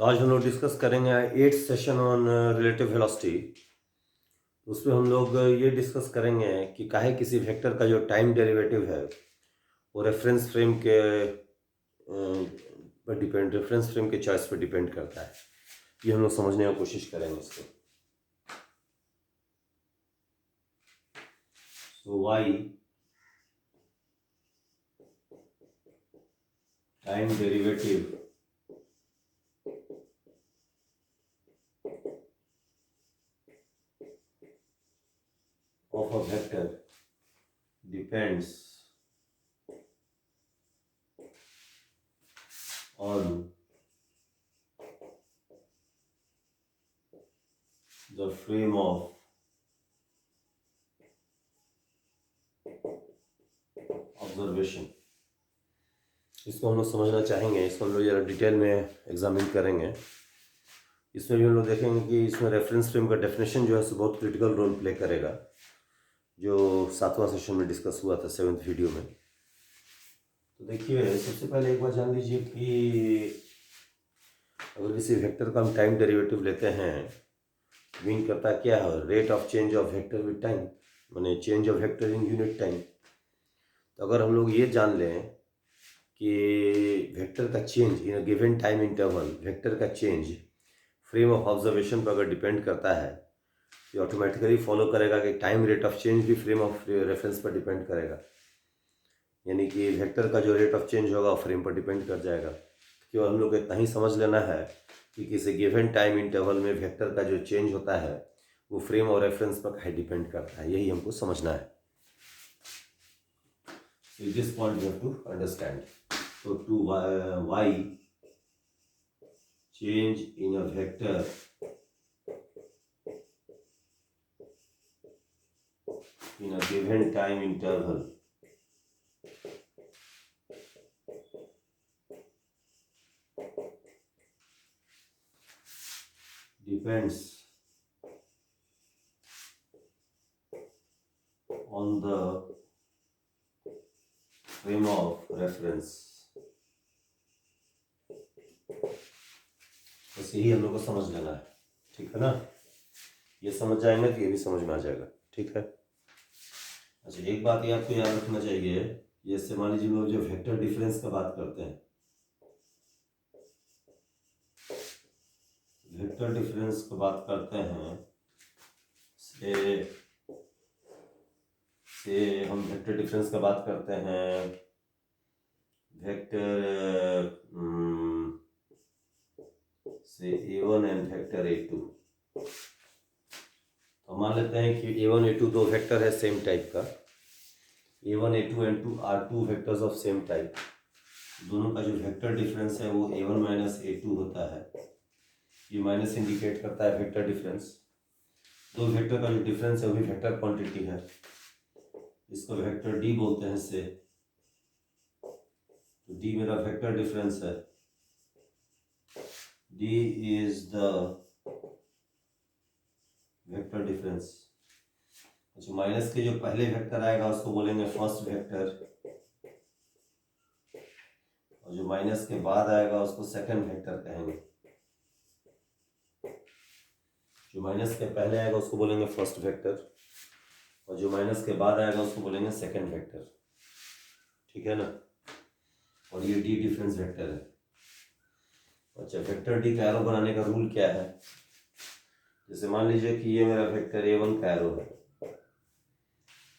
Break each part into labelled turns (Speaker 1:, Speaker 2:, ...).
Speaker 1: तो आज हम लोग डिस्कस करेंगे 8th session on relative velocity. उसमें हम लोग ये डिस्कस करेंगे कि काहे किसी वेक्टर का जो टाइम डेरिवेटिव है वो रेफरेंस फ्रेम के रेफरेंस फ्रेम के चॉइस पर डिपेंड करता है। ये हम लोग समझने की कोशिश करेंगे इसको। So why time derivative of a vector depends on the frame of observation। इसको हम लोग समझना चाहेंगे, इसको हम लोग ज़रा डिटेल में एग्जामिन करेंगे। इसमें भी हम लोग देखेंगे कि इसमें रेफरेंस फ्रेम का डेफिनेशन जो है सो बहुत क्रिटिकल रोल प्ले करेगा, जो 7वां सेशन में डिस्कस हुआ था 7th वीडियो में। तो देखिए, सबसे पहले एक बार जान लीजिए कि अगर किसी वेक्टर का हम टाइम डेरिवेटिव लेते हैं, मीन करता क्या है, rate of change of vector with time, माने change of vector in unit time. तो अगर हम लोग ये जान लें कि वेक्टर का change in a given time interval, vector का चेंज फ्रेम ऑफ ऑब्जर्वेशन पर अगर डिपेंड करता है, ये ऑटोमेटिकली फॉलो करेगा कि टाइम रेट ऑफ चेंज भी फ्रेम ऑफ रेफरेंस पर डिपेंड करेगा। यानी कि वेक्टर का जो रेट ऑफ चेंज होगा वो फ्रेम पर डिपेंड कर जाएगा। केवल हम लोग को इतना ही समझ लेना है कि किसी गिवन टाइम इंटरवल में वेक्टर का जो चेंज होता है वो फ्रेम और रेफरेंस पर काहे डिपेंड करता है, यही हमको समझना है। So this point you have to understand. So to y change in a vector in a given time interval depends on the frame of reference। बस यही हम लोग को समझ लेना है, ठीक है ना। ये समझ जाएंगे तो ये भी समझ में आ जाएगा, ठीक है। अच्छा, एक बात ये आपको याद रखना चाहिए, जैसे मान लीजिए लोग जो वेक्टर डिफरेंस का बात करते हैं, वेक्टर डिफरेंस की बात करते हैं से हम वेक्टर डिफरेंस का बात करते हैं वेक्टर से a1 एंड वेक्टर a2। तो मान लेते हैं कि a1 a2 दो वेक्टर है सेम टाइप का, a1 a2 and 2 are two vectors of same type. दोनों का जो वेक्टर डिफरेंस है वो a1 माइनस a2 होता है। ये माइनस इंडिकेट करता है वेक्टर डिफरेंस। दो वेक्टर का जो डिफरेंस है वो भी वेक्टर क्वांटिटी है, इसको वेक्टर डी बोलते हैं से। तो डी मेरा वेक्टर डिफरेंस है, D is the vector difference. अच्छा, माइनस के जो पहले वेक्टर आएगा उसको बोलेंगे फर्स्ट वेक्टर, और जो माइनस के बाद आएगा उसको सेकंड वेक्टर कहेंगे। जो माइनस के पहले आएगा उसको बोलेंगे फर्स्ट वेक्टर, और जो माइनस के बाद आएगा उसको बोलेंगे सेकंड वेक्टर, ठीक है ना। और ये डी डिफरेंस वेक्टर है। अच्छा, वेक्टर डी का एरो बनाने का रूल क्या है, जैसे मान लीजिए कि ये मेरा वेक्टर a1 का एरो है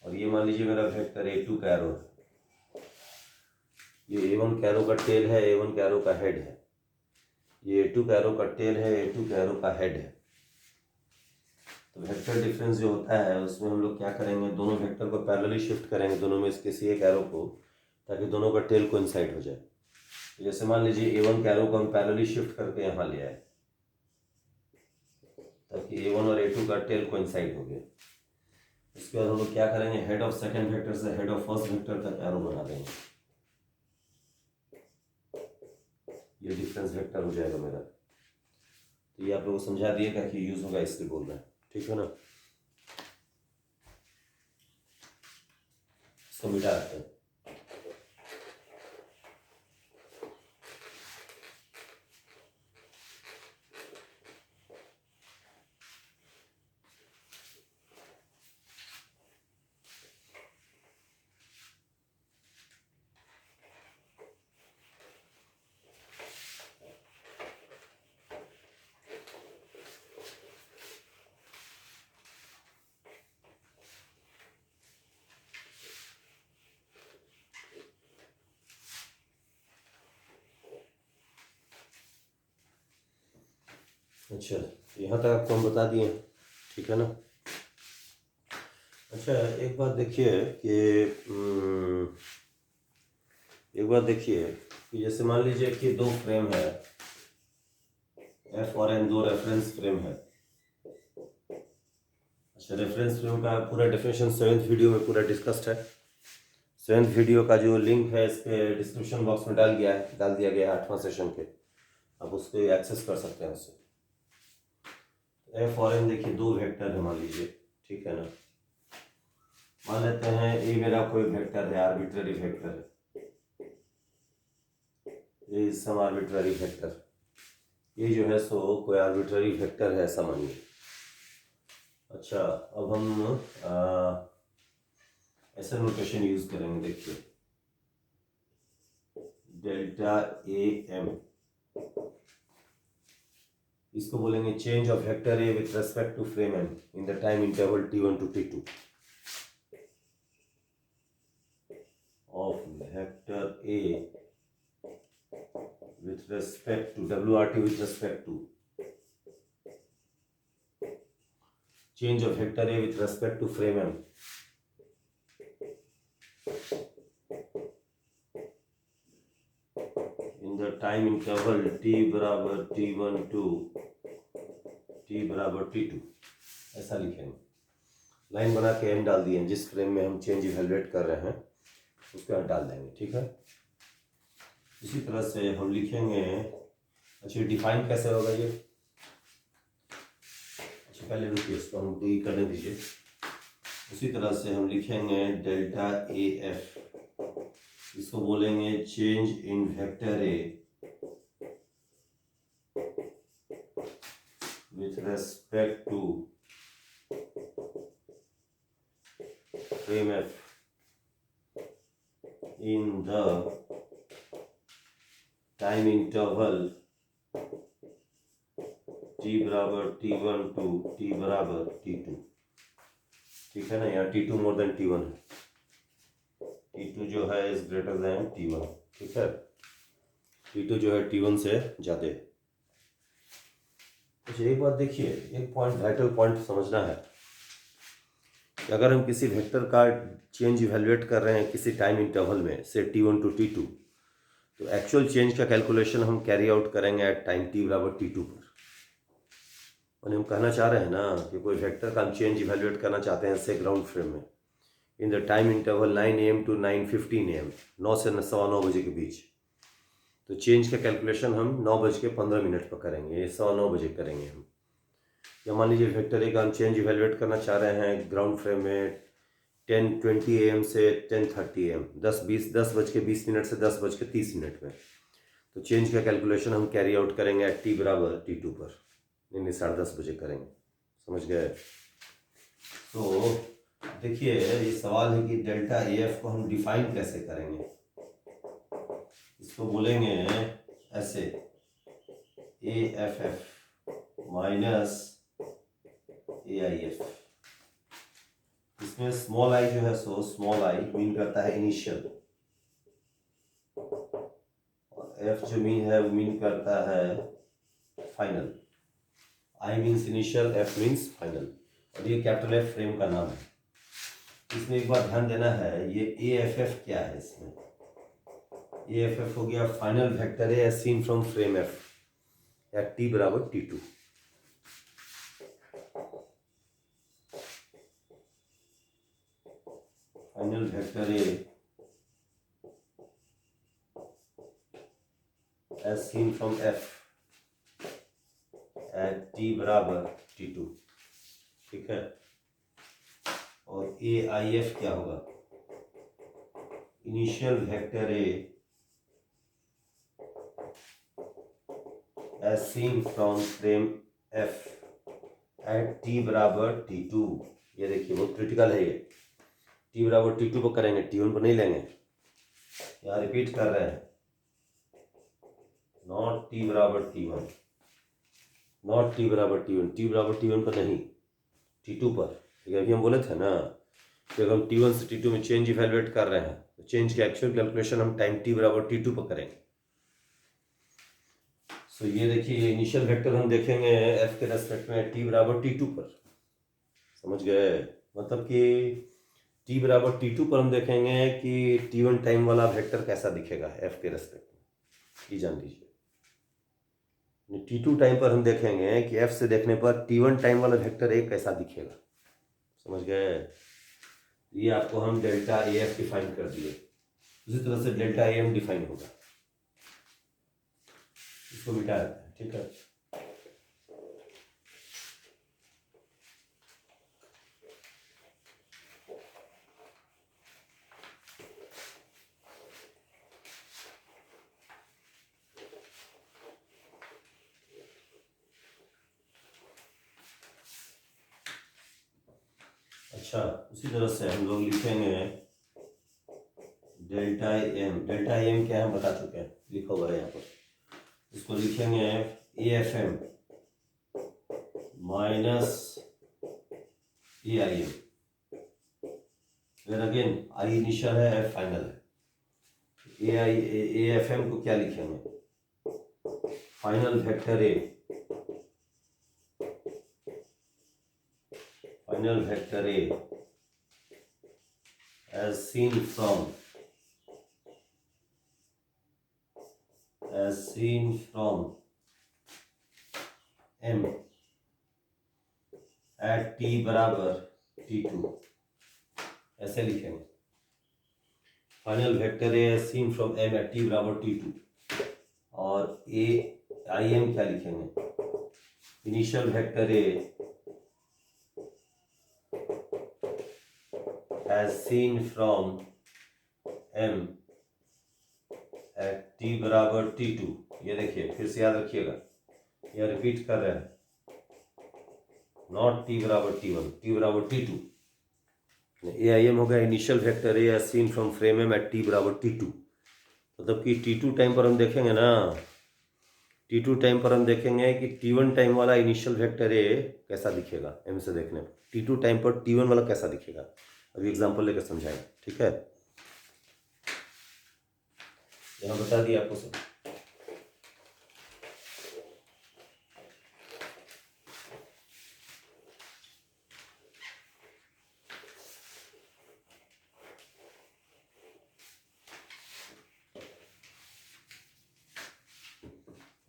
Speaker 1: और ये मान लीजिए मेरा वेक्टर a2 का एरो है। ये a1 का एरो का टेल है, a1 का एरो का हेड है। ये a2 का एरो का टेल है, a2 का एरो का हेड है। तो वेक्टर डिफरेंस जो होता है उसमें हम लोग क्या करेंगे, दोनों वेक्टर को पैरेलली शिफ्ट करेंगे, दोनों में से किसी एक एरो को, ताकि दोनों का टेल कोइंसाइड हो जाए। तो जैसे मान लीजिए a1 के एरो को हम पैरेलली शिफ्ट करके यहाँ ले आए ताकि a1 और a2 का टेल कोइंसाइड हो गया। इसके बाद हम लोग क्या करेंगे, हेड ऑफ सेकंड वेक्टर से हेड ऑफ फर्स्ट वेक्टर तक एरो बना देंगे। ये डिफरेंस वेक्टर हो जाएगा मेरा। तो ये आप लोगों को समझा दिएगा कि यूज होगा, इसलिए बोल रहे हैं, ठीक है ना। इसको मिटा देते हैं। अच्छा, यहाँ तक आपको हम बता दिए, ठीक है ना। अच्छा, एक बात देखिए कि जैसे मान लीजिए कि दो फ्रेम है, एफ और एन, दो रेफरेंस फ्रेम है। अच्छा, रेफरेंस फ्रेम का पूरा डेफिनेशन 7th वीडियो में पूरा डिस्कस्ड है। 7th वीडियो का जो लिंक है इसके डिस्क्रिप्शन बॉक्स में डाल दिया गया है 8वां सेशन के, आप उसको एक्सेस कर सकते हैं उससे। एफ और एन देखिए दो वेक्टर है मान लीजिए, ठीक है ना। मान लेते हैं ए मेरा कोई वेक्टर है, आर्बिट्ररी वेक्टर है, ये सम आर्बिट्ररी वेक्टर, ये जो है सो कोई आर्बिट्ररी वेक्टर है ऐसा मानिए। अच्छा, अब हम ऐसा नोटेशन यूज करेंगे, देखिए डेल्टा ए एम, इसको बोलेंगे change of vector A with respect to frame M in the time interval t1 to t2 of vector A with respect to WRT with respect to change of vector A with respect to frame M in the time interval t बराबर t1 to t बराबर t2, ऐसा लिखेंगे। Line बना के M डाल दिए, जिस frame में हम चेंज इवेलुएट कर रहे हैं उसके बाद डाल देंगे, ठीक है। इसी तरह से हम लिखेंगे, अच्छा डिफाइन कैसे होगा ये, अच्छा पहले रुकिए इसको हम डी करने दीजिए। उसी तरह से हम लिखेंगे डेल्टा ए एफ, इसको बोलेंगे change in vector A with respect to frame F in the time interval t बराबर t1 टू t बराबर t2, ठीक है ना। यहाँ t2 मोर देन t1 है, t2 जो है इज ग्रेटर देन t1, ठीक है। t2 जो है t1 से ज़्यादा है। अच्छा, एक बात देखिए, एक पॉइंट वाइटल पॉइंट समझना है कि अगर हम किसी वेक्टर का चेंज इवेलुएट कर रहे हैं किसी टाइम इंटरवल में, से t1 टू t2, तो एक्चुअल चेंज का कैलकुलेशन हम कैरी आउट करेंगे एट टाइम t बराबर t2 पर। और हम कहना चाह रहे हैं ना कि कोई वेक्टर का हम चेंज इवेलुएट करना चाहते हैं से ग्राउंड फ्रेम में इन the time interval 9 AM to 9:15 AM, 9 से 9:15 बजे के बीच। तो चेंज का कैलकुलेशन हम 9:15 पर करेंगे, ये 9:15 बजे करेंगे हम। या मान लीजिए वेक्टर ए का हम चेंज इवेलुएट करना चाह रहे हैं ग्राउंड फ्रेम में 10:20 AM से 10:30 AM, 10:20 से 10:30 में। तो चेंज का कैलकुलेशन हम कैरी आउट करेंगे एट t बराबर t2 पर, नहीं 10:30 बजे करेंगे, समझ गए। तो देखिए ये सवाल है कि डेल्टा ए एफ को हम डिफाइन कैसे करेंगे। इसको बोलेंगे ऐसे ए F F minus A I F. इसमें स्मॉल आई जो है सो स्मॉल आई मीन करता है इनिशियल, और एफ जो मीन है वो मीन करता है final. I means initial, F means final, और ये कैपिटल एफ फ्रेम का नाम है। इसमें एक बार ध्यान देना है, ये ए एफ एफ क्या है, इसमें ए एफ एफ हो गया फाइनल वेक्टर है as seen from frame F at T बराबर t2। Final vector A as seen from F at t बराबर t2, ठीक है। और ए आई एफ क्या होगा, initial vector A as seen from frame F at t बराबर t2। ये देखिए बहुत क्रिटिकल है, ये t बराबर t2 पर करेंगे, t1 पर नहीं लेंगे। यहाँ रिपीट कर रहे हैं, नॉट t बराबर t1, नॉट t बराबर t1, t बराबर t1 पर नहीं, t2 पर। अभी हम बोले थे ना कि अगर हम t1 से t2 में चेंज इवेलुएट कर रहे हैं तो चेंज की एक्चुअल कैलकुलेशन हम टाइम t बराबर t2 पर करेंगे। तो ये देखिए इनिशियल वेक्टर हम देखेंगे एफ के रेस्पेक्ट में टी बराबर टी टू पर, समझ गए। मतलब कि टी बराबर टी टू पर हम देखेंगे कि टी वन टाइम वाला वेक्टर कैसा दिखेगा एफ के रेस्पेक्ट में, ये जान लीजिए। टी टू टाइम पर हम देखेंगे कि एफ से देखने पर टी वन टाइम वाला वेक्टर ए कैसा दिखेगा, समझ गए। ये आपको हम डेल्टा ए एफ डिफाइन कर दिए, उसी तरह से डेल्टा ए एम डिफाइन होगा, इसको मिटा देते हैं, ठीक है। अच्छा, उसी तरह से हम लोग लिखेंगे डेल्टा एम। डेल्टा एम क्या है हम बता चुके हैं, लिखा हुआ है यहाँ पर। इसको लिखेंगे A F M minus A I M, फिर अगेन आई इनिशियल है, एफ फाइनल है। ए एफ एम को क्या लिखेंगे, final vector A, final vector A as seen from m at t बराबर t2, ऐसे लिखेंगे। Final vector A as seen from m at t बराबर t2, और ए आई एम क्या लिखेंगे, initial vector A as seen from m at t बराबर t2। ये देखिए फिर से याद रखिएगा, यह रिपीट कर रहे हैं, नॉट t बराबर t1, t बराबर t2। ए आई एम हो गया initial vector A as seen from frame M at t बराबर t2। मतलब कि t2 टाइम पर हम देखेंगे ना, t2 टाइम पर हम देखेंगे कि t1 टाइम वाला इनिशियल वेक्टर ए कैसा दिखेगा m से देखने पर, t2 टाइम पर t1 वाला कैसा दिखेगा। अभी एग्जांपल लेकर समझाएंगे, ठीक है। यहाँ बता दिया आपको सब।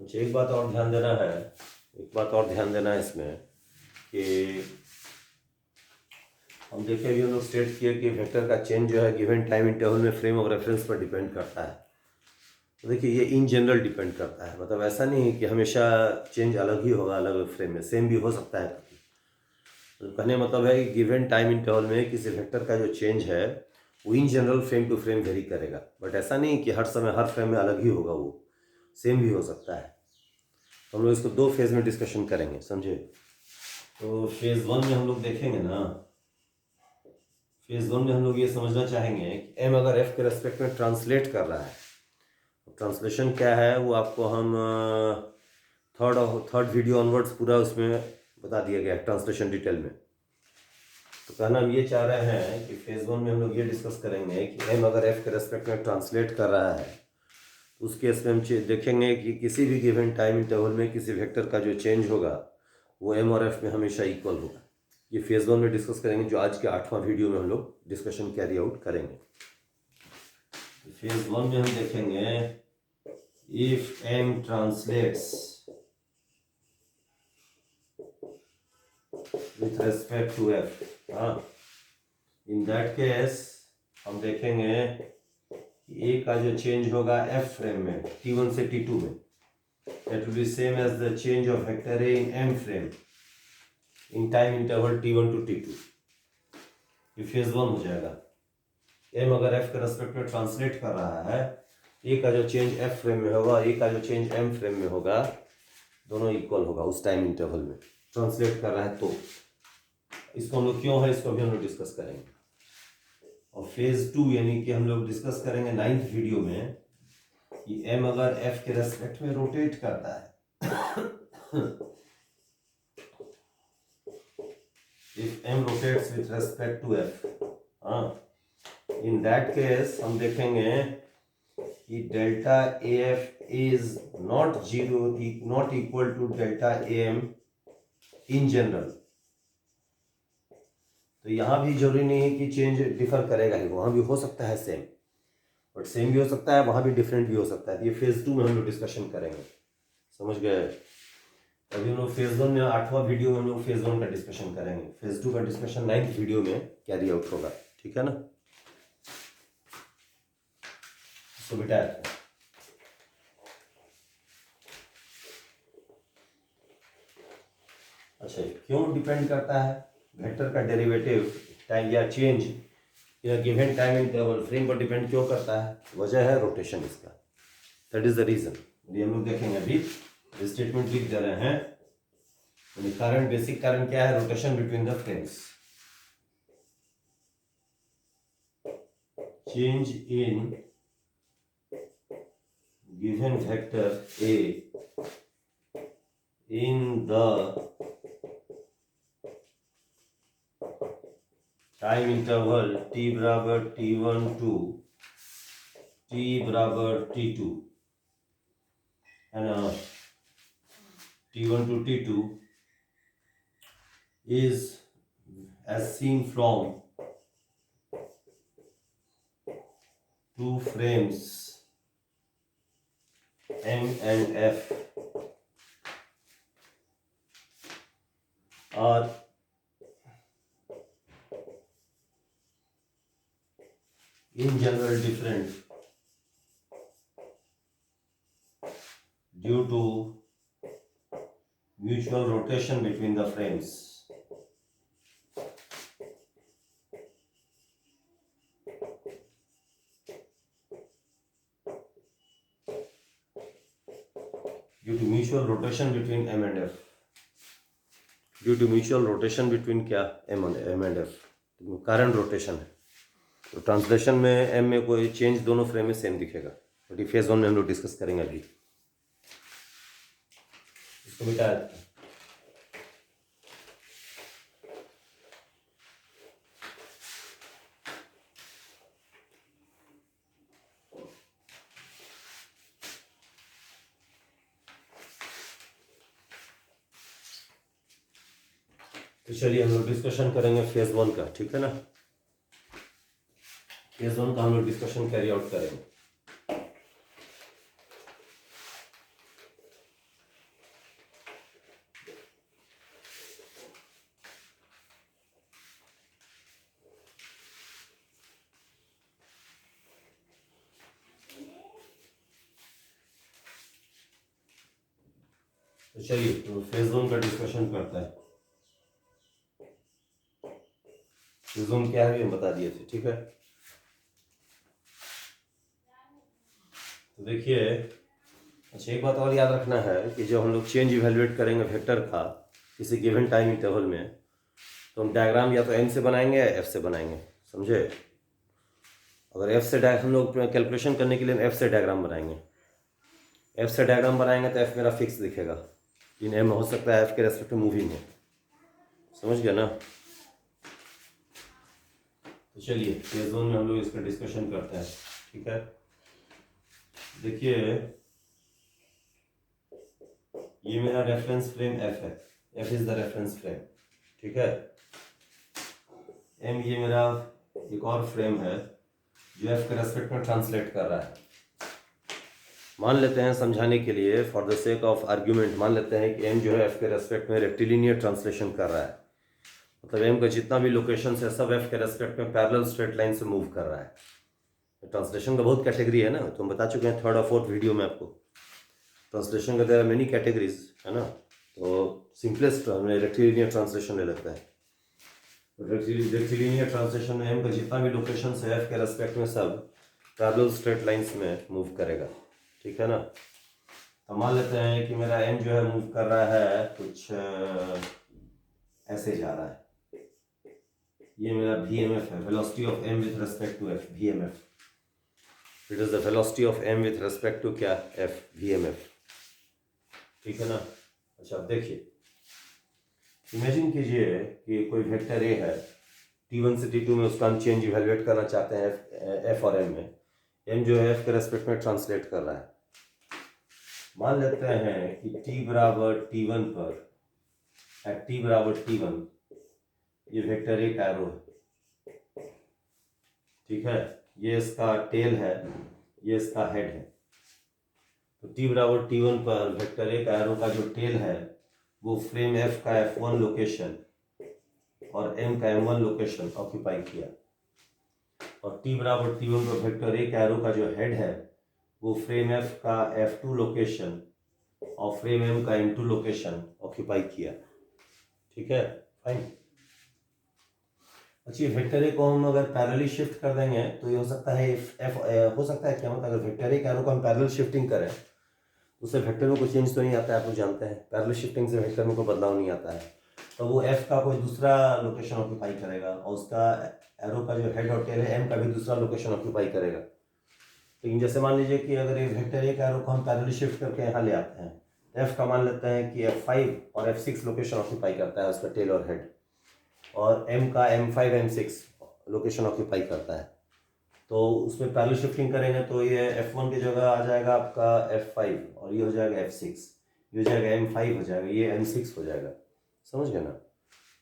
Speaker 1: कुछ एक बात और ध्यान देना है, एक बात और ध्यान देना है इसमें कि हम देखें अभी हम लोग स्टेट किए कि वेक्टर का चेंज जो है गिवन टाइम इंटरवल में फ्रेम ऑफ रेफरेंस पर डिपेंड करता है। तो देखिए ये इन जनरल डिपेंड करता है, मतलब ऐसा नहीं है कि हमेशा चेंज अलग ही होगा, अलग फ्रेम में सेम भी हो सकता है कभी। तो कहने मतलब है कि गिवन टाइम इंटरवल में किसी वेक्टर का जो चेंज है वो in general frame to frame vary करेगा, बट ऐसा नहीं कि हर समय हर फ्रेम में अलग ही होगा, वो सेम भी हो सकता है। तो हम लोग इसको दो फेज में डिस्कशन करेंगे, समझे। तो फेज वन में हम लोग देखेंगे ना, फेज वन में हम लोग ये समझना चाहेंगे कि एम अगर एफ के रेस्पेक्ट में ट्रांसलेट कर रहा है, ट्रांसलेशन क्या है वो आपको हम थर्ड वीडियो ऑनवर्ड्स पूरा उसमें बता दिया गया है ट्रांसलेशन डिटेल में। तो कहना हम ये चाह रहे हैं कि फेज वन में हम लोग ये डिस्कस करेंगे कि एम अगर एफ के रेस्पेक्ट में ट्रांसलेट कर रहा है, उस केस में हम देखेंगे कि किसी भी गिवन टाइम इंटरवल में किसी वेक्टर का जो चेंज होगा वो एम और एफ में हमेशा इक्वल होगा। ये फेज वन में डिस्कस करेंगे, जो आज के 8वां वीडियो में हम लोग डिस्कशन कैरी आउट करेंगे। फेज वन में हम देखेंगे if M translates with respect to F, in that case हम देखेंगे ए का जो चेंज होगा एफ फ्रेम में t1 से t2 में, that will be same as the change of vector A in m frame in time interval t1 to t2। ये phase one हो जाएगा। m अगर f के रेस्पेक्ट में ट्रांसलेट कर रहा है, a का जो चेंज f फ्रेम में होगा, a का जो चेंज m फ्रेम में होगा, दोनों इक्वल होगा उस टाइम इंटरवल में ट्रांसलेट कर रहा है। तो इसको हम लोग क्यों है, इसको भी हम लोग डिस्कस करेंगे। और फेज टू यानी कि हम लोग डिस्कस करेंगे 9th वीडियो में कि m अगर f के रेस्पेक्ट में रोटेट करता है if m rotates with respect to f, in that case हम देखेंगे कि delta A F is not zero, not equal to delta A M in general. तो यहाँ भी जरूरी नहीं है कि चेंज डिफर करेगा ही, वहाँ भी हो सकता है सेम, बट सेम भी हो सकता है, वहाँ भी डिफरेंट भी हो सकता है। ये फेज 2 में हम लोग डिस्कशन करेंगे, समझ गए। अभी हम लोग फेज 1 में 8वां वीडियो में हम लोग फेज 1 का डिस्कशन करेंगे, फेज 2 का डिस्कशन 9th वीडियो में कैरी आउट होगा, ठीक है ना। तो बेटा अच्छा, क्यों डिपेंड करता है वेक्टर का डेरिवेटिव टाइम या चेंज या गिवन टाइम इंटरवल फ्रेम पर डिपेंड क्यों करता है? वजह है रोटेशन इसका, दैट इज द रीजन। ये हम लोग देखेंगे, अभी स्टेटमेंट लिख दे रहे हैं। कारण, बेसिक कारण क्या है? Rotation between the frames. Change in given vector A in the time interval t बराबर t1 टू t बराबर t2 है ना, t1 to t2 is as seen from two frames M and F are in general different due to mutual rotation between the frames. Due to mutual rotation between M and F. Due to mutual rotation between क्या M and F, कारण rotation है, तो translation में M में कोई change दोनों frame में same दिखेगा। तो फेज 1 में हम लोग डिस्कस करेंगे अभी इसको बेटा। तो चलिए हम लोग डिस्कशन करेंगे फेज 1 का, ठीक है ना। फेज 1 का हम लोग डिस्कशन कैरी आउट करेंगे। तो चलिए तो फेज 1 का डिस्कशन करता है। फेज 1 क्या है हम बता दिए थे, ठीक है। तो देखिए, अच्छा एक बात और याद रखना है कि जब हम लोग चेंज इवेलुएट करेंगे वेक्टर का किसी गिवन टाइम इंटरवल में, तो हम डायग्राम या तो एम से बनाएंगे या एफ से बनाएंगे, समझे। अगर एफ से हम लोग कैलकुलेशन करने के लिए एफ से डायग्राम बनाएंगे, एफ से डायग्राम बनाएंगे तो एफ मेरा फिक्स दिखेगा, इन एम हो सकता है एफ के रेस्पेक्ट में मूविंग है, समझ गया ना। तो चलिए फेज 1 में हम लोग इसका डिस्कशन करते हैं, ठीक है। देखिए ये मेरा रेफरेंस फ्रेम एफ है, F is the reference frame, ठीक है। एम ये मेरा एक और फ्रेम है जो एफ के रेस्पेक्ट में ट्रांसलेट कर रहा है। मान लेते हैं समझाने के लिए, for the sake of argument, मान लेते हैं कि एम जो है एफ के रेस्पेक्ट में रेक्टिलिनियर ट्रांसलेशन कर रहा है, मतलब एम का जितना भी लोकेशन है सब एफ के रेस्पेक्ट में पैरेलल स्ट्रेट लाइन से मूव कर रहा है। ट्रांसलेशन का बहुत कैटेगरी है ना, तो हम बता चुके हैं 3rd और 4th वीडियो में आपको। ट्रांसलेशन का देयर आर मेनी कैटेगरीज है ना, तो सिंपलेस्ट हमें रेक्टिलिनियर ट्रांसलेशन ले लगता है। रेक्टिलिनियर ट्रांसलेशन में एम का जितना भी लोकेशन है एफ के रेस्पेक्ट में सब पैरेलल स्ट्रेट लाइंस में मूव करेगा, ठीक है ना। तो मान लेते हैं कि मेरा एम जो है मूव कर रहा है कुछ ऐसे जा रहा है, ये मेरा VMF है, velocity of m with respect to f, VMF। It is the velocity of m with respect to क्या, f, VMF, ठीक है ना। अच्छा अब देखिए, इमेजिन कीजिए कि कोई वेक्टर a है, t1 से t2 में उसका हम चेंज इवेलुएट करना चाहते हैं f और m में। m जो है f के रेस्पेक्ट में ट्रांसलेट कर रहा है। मान लेते हैं कि t बराबर t1 पर एट t बराबर t1 ये वेक्टर एक एरो है, ठीक है, ये इसका टेल है, ये इसका हेड है। तो t बराबर t1 पर वेक्टर एक एरो का जो टेल है वो फ्रेम f का f1 लोकेशन और m का m1 लोकेशन ऑक्यूपाई किया, और t बराबर t1 पर वेक्टर एक एरो का जो हेड है वो फ्रेम f का f2 लोकेशन और फ्रेम m का m2 लोकेशन ऑक्यूपाई किया, ठीक है, फाइन। अच्छा, वेक्टर ए को हम अगर पैरेलली शिफ्ट कर देंगे तो ये हो सकता है हो सकता है क्या, मतलब अगर वेक्टर ए के एरो को हम पैरेलल शिफ्टिंग करें तो उससे वेक्टर में कोई चेंज तो नहीं आता है, आप लोग जानते हैं पैरेलल शिफ्टिंग से वेक्टर में कोई बदलाव नहीं आता है। तो वो एफ का कोई दूसरा लोकेशन ऑक्यूपाई करेगा और उसका एरो का जो हेड और टेल है एम का भी दूसरा लोकेशन ऑक्यूपाई करेगा। लेकिन जैसे मान लीजिए कि अगर ये वेक्टर ए का एरो को हम पैरेलली शिफ्ट करके यहाँ ले आते हैं, एफ का मान लेते हैं कि F5 और F6 लोकेशन ऑक्यूपाई करता है उसका टेल और हेड, और M का M5 M6 लोकेशन ऑक्यूपाई करता है। तो उसमें पैरेलल शिफ्टिंग करेंगे तो ये F1 की जगह आ जाएगा आपका F5 और ये हो जाएगा F6, ये हो जाएगा M5 हो जाएगा, ये M6 हो जाएगा, समझ गए ना।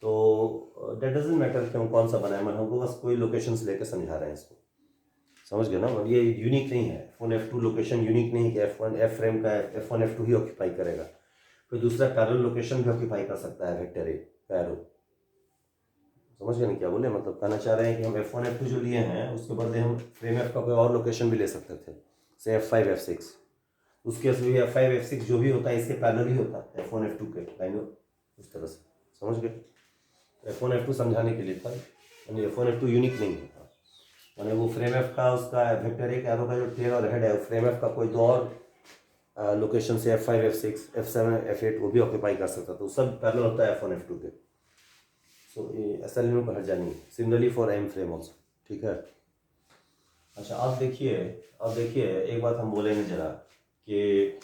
Speaker 1: तो डेट डजंट मैटर क्यों कौन सा बनाया, मैं हमको बस कोई लोकेशंस लेके समझा रहे हैं इसको, समझ गए ना। और ये यूनिक नहीं है, F1 F2 लोकेशन यूनिक नहीं है कि F1 F फ्रेम का F1 F2 ही ऑक्यूपाई करेगा, फिर दूसरा पैरेलल लोकेशन भी ऑक्यूपाई कर सकता है वेक्टर ए का एरो, समझ गए ना क्या बोले। मतलब कहना चाह रहे हैं कि हम F1 F2 जो लिए हैं उसके बदले हम फ्रेम F का कोई और लोकेशन भी ले सकते थे, से F5 F6, उसके भी F5 F6 जो भी होता है इसके पैरेलल ही होता है F1 F2 के लाइन, उस तरह से, समझ गए। F1 F2 समझाने के लिए था, यानी F1 F2 यूनिक नहीं होता, यानी वो फ्रेम F का उसका वेक्टर एक एरो का जो टेल और हेड है फ्रेम F का कोई दो और लोकेशन से F5 F6 F7 F8 वो भी ऑक्यूपाई कर सकता, तो सब पैरेलल होता है F1 F2 के। सो ऐसा लिमिट पर हट जानी, similarly for M frame also, ठीक है। अच्छा, अब देखिए एक बात हम बोलेंगे जरा कि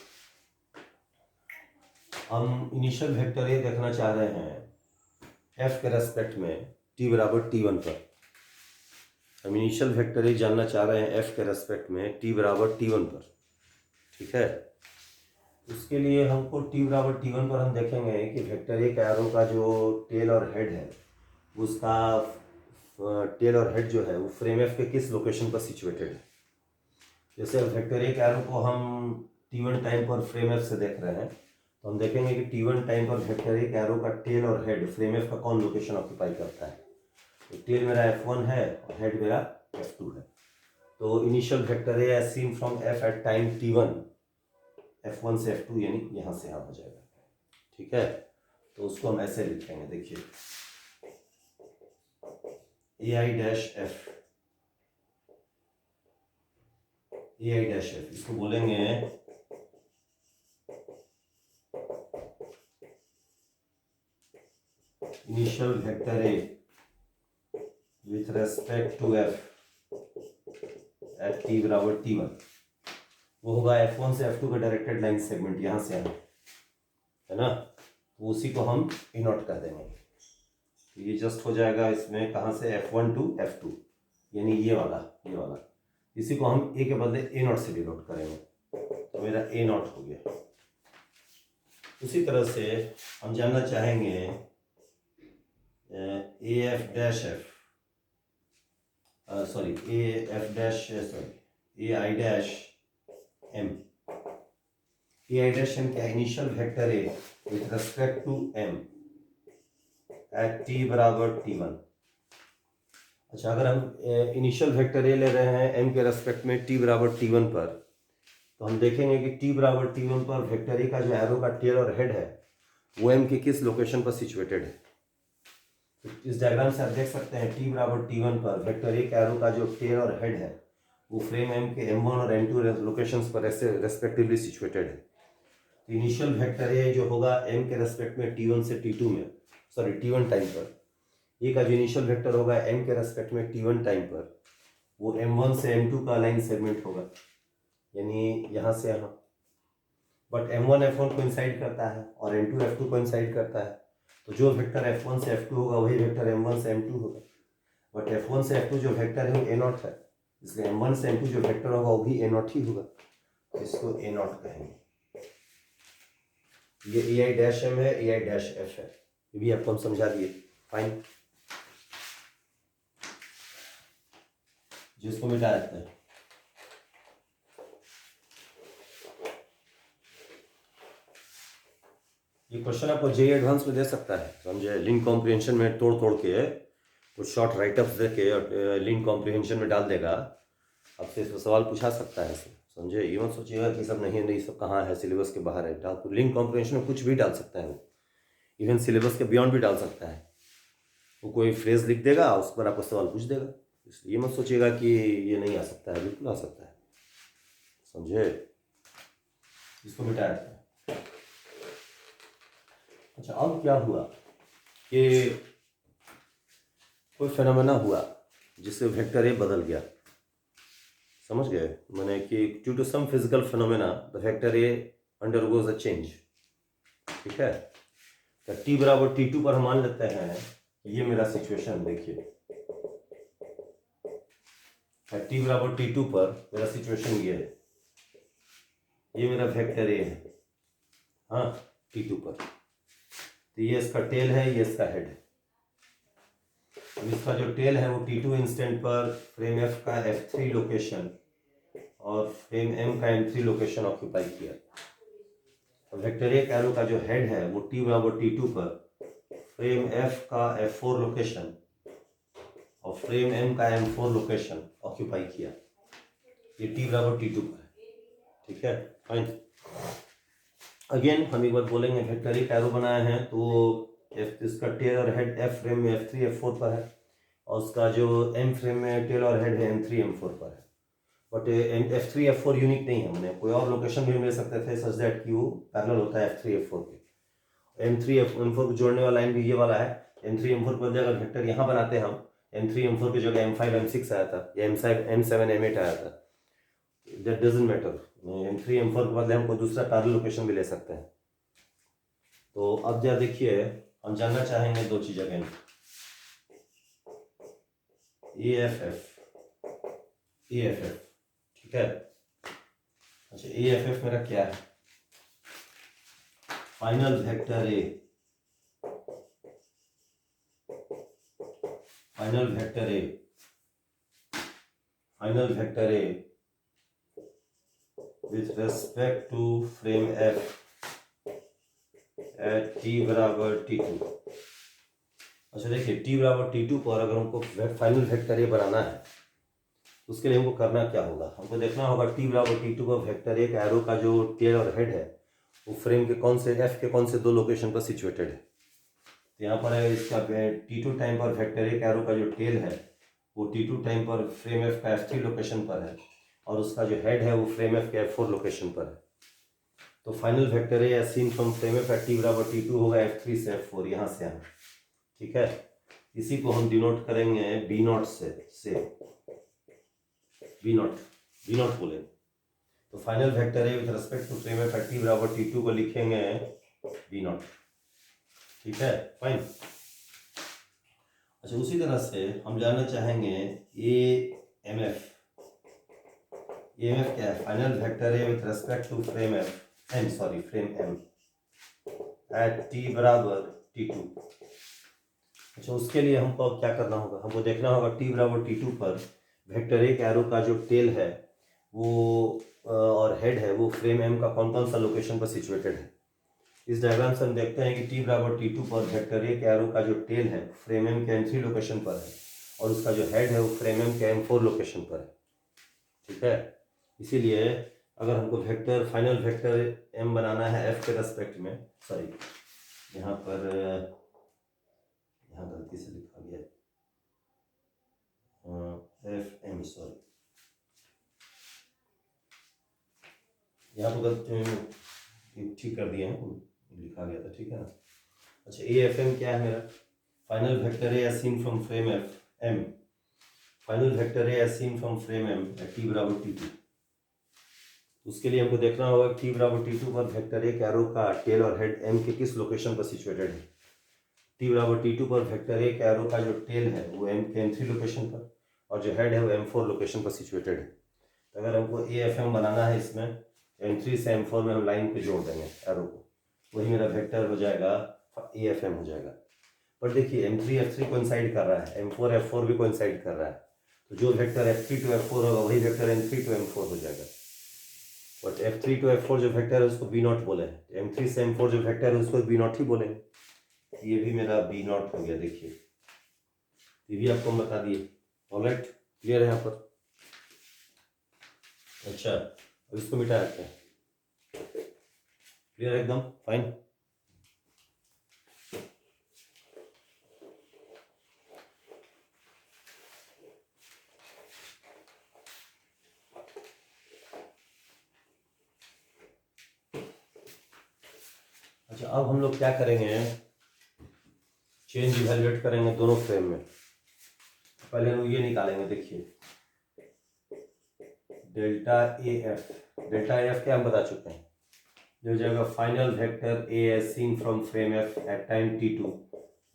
Speaker 1: हम इनिशियल वेक्टर ए देखना चाह रहे हैं एफ के रेस्पेक्ट में टी बराबर T1 पर। हम इनिशियल वेक्टर ए जानना चाह रहे हैं एफ के रेस्पेक्ट में टी बराबर T1 पर, ठीक है। उसके लिए हमको टी बराबर T1 पर हम देखेंगे कि वेक्टर ए का एरो का जो टेल और हेड है उसका टेल और हेड जो है वो फ्रेम एफ के किस लोकेशन पर सिचुएटेड है। जैसे वेक्टर ए का एरो को हम T1 टाइम पर फ्रेम एफ से देख रहे हैं तो हम देखेंगे कि T1 टाइम पर वेक्टर ए का एरो का टेल और हेड फ्रेम एफ का कौन लोकेशन ऑक्यूपाई करता है। तो टेल मेरा F1 है और हेड मेरा F2 है। तो initial vector A as seen from F at time T1 F1 से F2 यानी यहाँ से यहाँ हो जाएगा, ठीक है। तो उसको हम ऐसे लिखेंगे, देखिए AI dash F, AI dash F इसको बोलेंगे initial vector A with respect to F at T बराबर T1, वो होगा F1 से F2 का डायरेक्टेड लाइन सेगमेंट यहाँ से यहाँ, है ना। तो उसी को हम इनोट कर देंगे, तो ये जस्ट हो जाएगा इसमें कहाँ से F1 टू F2, यानी ये वाला इसी को हम ए के बदले ए नॉट से डिनोट करेंगे, तो मेरा ए नॉट हो गया। उसी तरह से हम जानना चाहेंगे A F dash F sorry A F dash sorry A I dash M, A I dash M क्या initial vector A with respect to M at T बराबर T1। अच्छा, अगर हम इनिशियल वेक्टर ए ले रहे हैं एम के रेस्पेक्ट में टी बराबर T1 पर, तो हम देखेंगे कि टी बराबर T1 पर वेक्टर ए का जो एरो का टेल और हेड है वो एम के किस लोकेशन पर सिचुएटेड है। तो इस डायग्राम से आप देख सकते हैं टी बराबर T1 पर वेक्टर ए का एरो का जो टेल और हेड है वो फ्रेम एम के M1 और M2 लोकेशंस पर रेस्पेक्टिवली सिचुएटेड है। तो इनिशियल वेक्टर ए जो होगा एम के रेस्पेक्ट में T1 से T2 में T1 टाइम पर, ए का जो इनिशियल वेक्टर होगा एम के रेस्पेक्ट में T1 टाइम पर वो M1 से M2 का लाइन सेगमेंट होगा, यानी यहाँ से यहाँ। बट M1 F1 को इंसाइड करता है और M2 F2 को इंसाइड करता है, तो जो वेक्टर F1 से F2 होगा वही वेक्टर M1 से M2 होगा। बट F1 से F2 जो वेक्टर है वो A0 है, इसलिए M1 से M2 जो वेक्टर होगा वो भी A0 ही होगा, तो इसको A0 कहेंगे। ये AI डैश M है, AI डैश F है, ये भी आपको हम समझा दिए। फाइन, जिसको मिटा देते हैं। ये क्वेश्चन आपको जेईई एडवांस में दे सकता है, समझे, लिंक कॉम्प्रिहेंशन में तोड़ तोड़ के कुछ शॉर्ट राइटअप्स दे के लिंक कॉम्प्रिहेंशन में डाल देगा, आपसे इस पर सवाल पूछा सकता है इसे, समझे। ये मत सोचिएगा कि सब नहीं सब कहाँ है, सिलेबस के बाहर है। तो लिंक कॉम्प्रिहेंशन में कुछ भी डाल सकता है वो, इवन सिलेबस के बियॉन्ड भी डाल सकता है। वो कोई फ्रेज लिख देगा, उस पर आपको सवाल पूछ देगा। इसलिए ये मत सोचिएगा कि ये नहीं आ सकता है, बिल्कुल आ सकता है, समझे। इसको मिटाया जाता है। अच्छा, अब क्या हुआ कि कोई फेनोमेना हुआ जिससे वेक्टर ए बदल गया, समझ गए, माने कि due to some physical phenomena the vector A undergoes a change, ठीक है। तो t बराबर t2 पर हम मान लेते हैं, ये मेरा सिचुएशन देखिए, t बराबर t2 पर मेरा सिचुएशन ये है, ये मेरा वेक्टर ए है, हाँ, t2 पर। तो ये इसका टेल है, ये इसका हेड है। अब इसका जो टेल है वो t2 इंस्टेंट पर फ्रेम f का f3 लोकेशन और फ्रेम m का m3 लोकेशन ऑक्यूपाई किया। अब वेक्टर ए एरो का जो हेड है वो t बराबर t2 पर फ्रेम f का f4 लोकेशन और फ्रेम m का m4 लोकेशन ऑक्यूपाई किया। ये t बराबर t2 पर है, ठीक है, फाइन। अगेन हम एक बार बोलेंगे, वेक्टर एक एरो बनाया है तो इसका टेल और हेड f फ्रेम में f3 f4 पर है, और उसका जो m फ्रेम में टेल और हेड है m3 m4 पर है। बट f3 f4 यूनिक नहीं है, मैंने कोई और लोकेशन भी मिल सकते थे सच दैट कि वो पैरेलल होता है f3 f4 के। m3 m4 को जोड़ने वाला लाइन भी ये वाला है। m3 m4 पर अगर वेक्टर यहाँ बनाते हम, m3 m4 की जगह m5 m6 आया था या m7 m8 आया था, that doesn't matter. m3 m4 के बदले हम कोई दूसरा पैरेलल लोकेशन भी ले सकते हैं। तो अब जरा देखिए, हम जानना चाहेंगे दो चीज़ अगेन, AFF, ठीक है। अच्छा, AFF मेरा क्या है? Final vector A, final vector A with respect to frame F at t बराबर t2। अच्छा देखिए, t बराबर t2 पर अगर हमको फाइनल वेक्टर ए बनाना है, उसके लिए हमको करना क्या होगा, हमको देखना होगा t बराबर t2 पर वेक्टर ए का एरो का जो टेल और हेड है वो फ्रेम के कौन से f के कौन से दो लोकेशन पर सिचुएटेड है। तो यहाँ पर है इसका t2 टाइम पर वेक्टर ए का एरो का जो टेल है वो t2 टाइम पर फ्रेम f का f3 लोकेशन पर है, और उसका जो हेड है वो फ्रेम f के f4 लोकेशन पर है। तो final vector A as seen from frame f at t बराबर t2 होगा f3 से f4, यहाँ से यहाँ, ठीक है। इसी को हम डिनोट करेंगे b0 से b0 बोले। तो final vector A with respect to frame f at t बराबर t2 को लिखेंगे b0, ठीक है, फाइन। अच्छा, उसी तरह से हम जानना चाहेंगे AMF क्या है? Final vector A with respect to frame m at t बराबर t2। अच्छा, उसके लिए हमको क्या करना होगा, हमको देखना होगा t बराबर t2 पर वेक्टर ए एरो का जो टेल है वो और हेड है वो फ्रेम m का कौन कौन सा लोकेशन पर सिचुएटेड है। इस डायग्राम से हम देखते हैं कि t बराबर t2 पर वेक्टर ए एरो का जो टेल है फ्रेम m के m3 लोकेशन पर है, और उसका जो हेड है वो फ्रेम m के m4 लोकेशन पर है, ठीक है। इसीलिए अगर हमको वेक्टर फाइनल वेक्टर m बनाना है f के रेस्पेक्ट में, सॉरी यहाँ पर यहाँ गलती से लिखा गया FM, सॉरी यहाँ पर गलती ठीक कर दिए हैं, लिखा गया था, ठीक है ना। अच्छा, AFM क्या है मेरा? Final vector A as seen from frame m, final vector A as seen from frame m at t बराबर t2। उसके लिए हमको देखना होगा t बराबर t2 पर वेक्टर ए एरो का टेल और हेड m के किस लोकेशन पर सिचुएटेड है। t बराबर t2 पर वेक्टर ए एरो का जो टेल है वो m के m3 लोकेशन पर, और जो हेड है वो M4 लोकेशन पर सिचुएटेड है। तो अगर हमको AFM बनाना है इसमें, M3 से M4 में हम लाइन पे जोड़ देंगे एरो को, वही मेरा वेक्टर हो जाएगा AFM हो जाएगा। पर देखिए M3 F3 कोइंसाइड कर रहा है, M4 F4 भी कोइंसाइड कर रहा है, तो जो वेक्टर F3 to F4 होगा वही वेक्टर M3 to M4 हो जाएगा। बट F3 to F4 जो वेक्टर है उसको B0 बोले हैं, M3 से M4 जो वेक्टर है उसको B0 ही बोलेंगे। ये भी मेरा B0 हो गया, देखिए ये भी आपको हम बता दिए। ऑलराइट, क्लियर है यहाँ पर? अच्छा, अब इसको मिटा देते हैं। क्लियर है एकदम फाइन। अच्छा, अब हम लोग क्या करेंगे, चेंज इवैल्यूएट करेंगे दोनों फ्रेम में। पहले हम ये निकालेंगे, देखिए डेल्टा एफ क्या हम बता चुके हैं, जो हो जाएगा final vector A as seen from frame F at time t2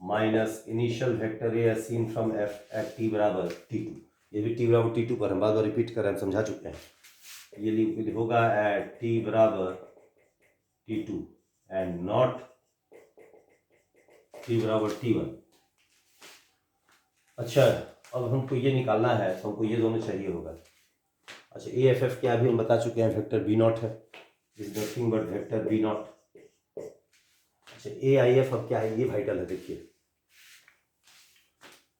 Speaker 1: minus initial vector A as seen from F at t बराबर t2। ये भी t बराबर t2 पर हम बार बार रिपीट कर रहे हैं, हम समझा चुके हैं। ये होगा एट t बराबर t2 एंड नॉट t बराबर t1। अच्छा, अब हमको ये निकालना है तो हमको ये दोनों चाहिए होगा। अच्छा, ए एफ एफ क्या अभी हम बता चुके हैं, वेक्टर B0 है, is nothing but vector B0। अच्छा, ए आई एफ अब क्या है, ये वाइटल है। देखिए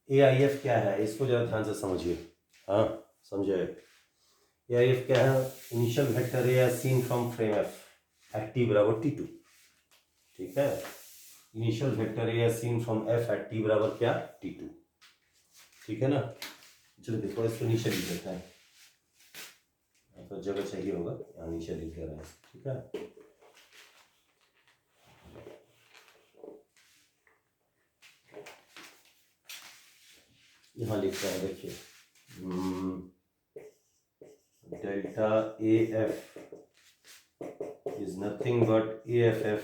Speaker 1: ए आई एफ क्या है, इसको जरा ध्यान से समझिए। हाँ समझे, ए आई एफ क्या है, initial vector A seen from frame F at t बराबर t2। ठीक है, initial vector A seen from F at t बराबर क्या, t2। ठीक है ना। चलो देखो इसको नीचे लिख देते हैं, तो जगह चाहिए होगा, यहाँ नीचे लिख दे रहे हैं। ठीक है, यहाँ लिखते हैं, देखिए delta A F is nothing but A F F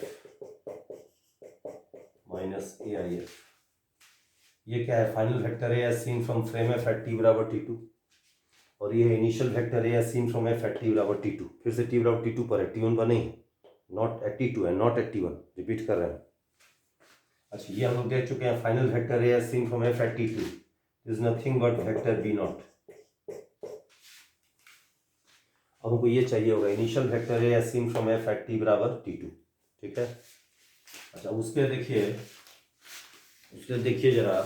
Speaker 1: minus A I F. ये क्या है, फाइनल वेक्टर है seen from frame F at t बराबर t2, और ये है इनिशियल वेक्टर है seen from F at t बराबर t2। फिर से t बराबर t2 पर है, t1 पर नहीं, नॉट एट t2 है, नॉट एट t1, रिपीट कर रहे हैं। अच्छा, ये हम लोग देख चुके हैं, फाइनल वेक्टर है seen from F at t2 is nothing but vector B0। अब हमको ये चाहिए होगा, इनिशियल वेक्टर है seen from F at t बराबर t2। ठीक है। अच्छा, उसके देखिए जरा,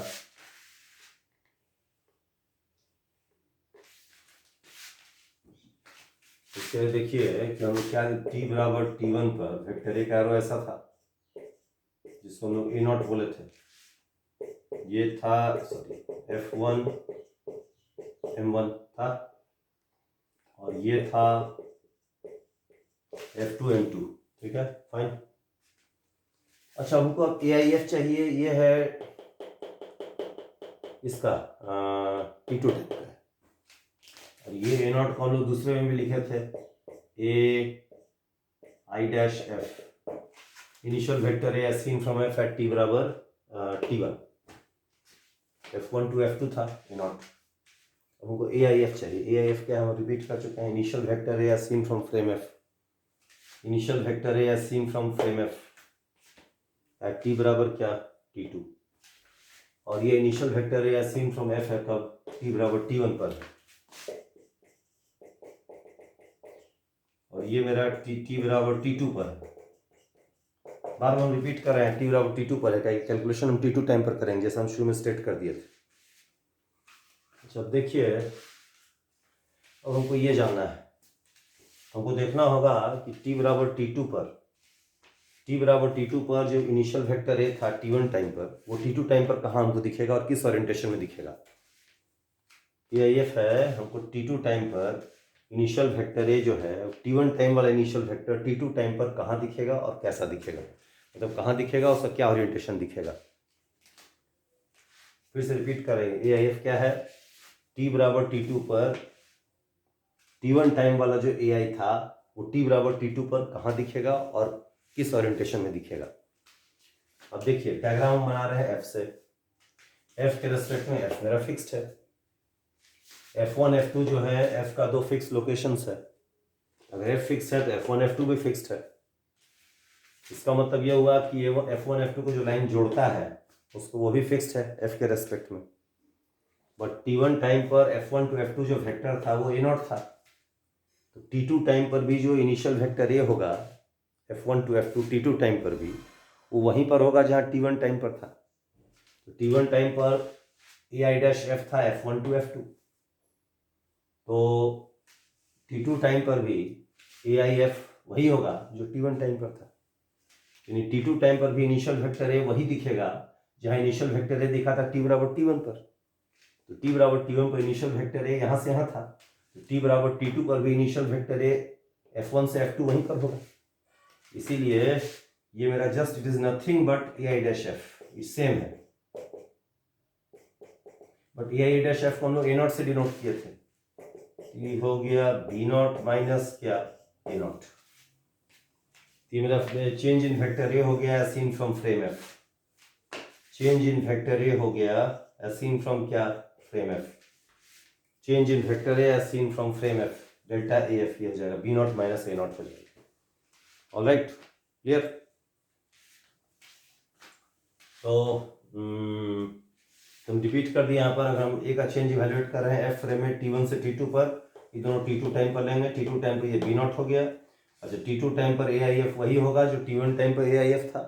Speaker 1: उसके देखिए कि हम लोग क्या t बराबर t1 पर वेक्टर एक एरो ऐसा था जिसको हम लोग A0 बोले थे, ये था सॉरी F1 M1 था, और ये था F2 M2। ठीक है फाइन। अच्छा, हमको अब AIF चाहिए, ये है इसका T2 टाइप का है, और ये A0 को हम लोग दूसरे में भी लिखे थे, A_I-F इनिशियल वेक्टर है seen from F at t बराबर t1, F1 to F2 था A0। अब हमको AIF चाहिए। AIF क्या है, हम रिपीट कर चुके हैं, इनिशियल वेक्टर है seen from frame F, initial vector है seen from frame F at t बराबर क्या, t2, और ये इनिशियल वेक्टर है सीन फ्रॉम एफ है कब, t बराबर t1 पर है, और ये मेरा t बराबर t2 पर है। बार बार हम रिपीट कर रहे हैं, t बराबर t2 पर है, कैलकुलेशन हम t2 टाइम पर करेंगे जैसे हम शुरू में स्टेट कर दिए थे। अच्छा, देखिए अब हमको ये जानना है, हमको देखना होगा कि t बराबर t2 पर जो इनिशियल वेक्टर ए था t1 टाइम पर, वो t2 टाइम पर कहाँ हमको दिखेगा और किस ओरिएंटेशन में दिखेगा। AIF है, हमको t2 टाइम पर इनिशियल वेक्टर ए जो है t1 टाइम वाला इनिशियल वेक्टर t2 टाइम पर कहाँ दिखेगा और कैसा दिखेगा, मतलब कहाँ दिखेगा, उसका क्या ओरिएंटेशन दिखेगा। फिर से रिपीट करेंगे, AIF क्या है, t बराबर t2 पर t1 टाइम वाला जो AI था वो t बराबर t2 पर कहाँ दिखेगा और किस ओरिएंटेशन में दिखेगा। अब देखिए डायग्राम हम बना रहे हैं f से, f के रेस्पेक्ट में f मेरा फिक्स्ड है, F1 F2 जो है F का दो फिक्स लोकेशंस है, अगर F फिक्स है तो F1 F2 भी फिक्स्ड है। इसका मतलब ये हुआ कि ये F1 F2 को जो लाइन जोड़ता है उसको वो भी फिक्स्ड है F के रेस्पेक्ट में। बट T1 टाइम पर F1 टू F2 जो वेक्टर था वो A0 था, तो T2 टाइम पर भी जो इनिशियल वेक्टर A होगा F1 to F2 T2 time पर भी वो वहीं पर होगा जहाँ T1 टाइम पर था। तो T1 टाइम पर AI डैश F था F1 टू F2, तो T2 टाइम पर भी AIF वही होगा जो T1 टाइम पर था, यानी T2 टाइम पर भी इनिशियल वेक्टर A वही दिखेगा जहाँ इनिशियल वेक्टर A दिखा था T बराबर T1 पर। तो T बराबर T1 पर इनिशियल वेक्टर A यहाँ से यहाँ था, तो T बराबर T2 पर भी इनिशियल वेक्टर A F1 से F2 वहीं पर होगा। इसीलिए ये मेरा just it is nothing but AI dash F, ये सेम है। बट AI डैश F को हम लोग A0 से डिनोट किए थे, ये हो गया B0 माइनस क्या A0। ये मेरा चेंज इन वेक्टर A हो गया seen from frame F, change in vector A हो गया सीन फ्रॉम क्या frame F, change in vector A seen from frame F, delta AF हो जाएगा B0 माइनस A0 हो जाएगा। All right, clear. तो हम रिपीट कर दिए यहाँ पर, अगर हम A का चेंज इवेल्युएट कर रहे हैं F फ्रेम में T1 से T2 पर, ये दोनों T2 टाइम पर लेंगे, T2 टाइम पर ये B0 हो गया। अच्छा, T2 टाइम पर AIF वही होगा जो T1 टाइम पर AIF था,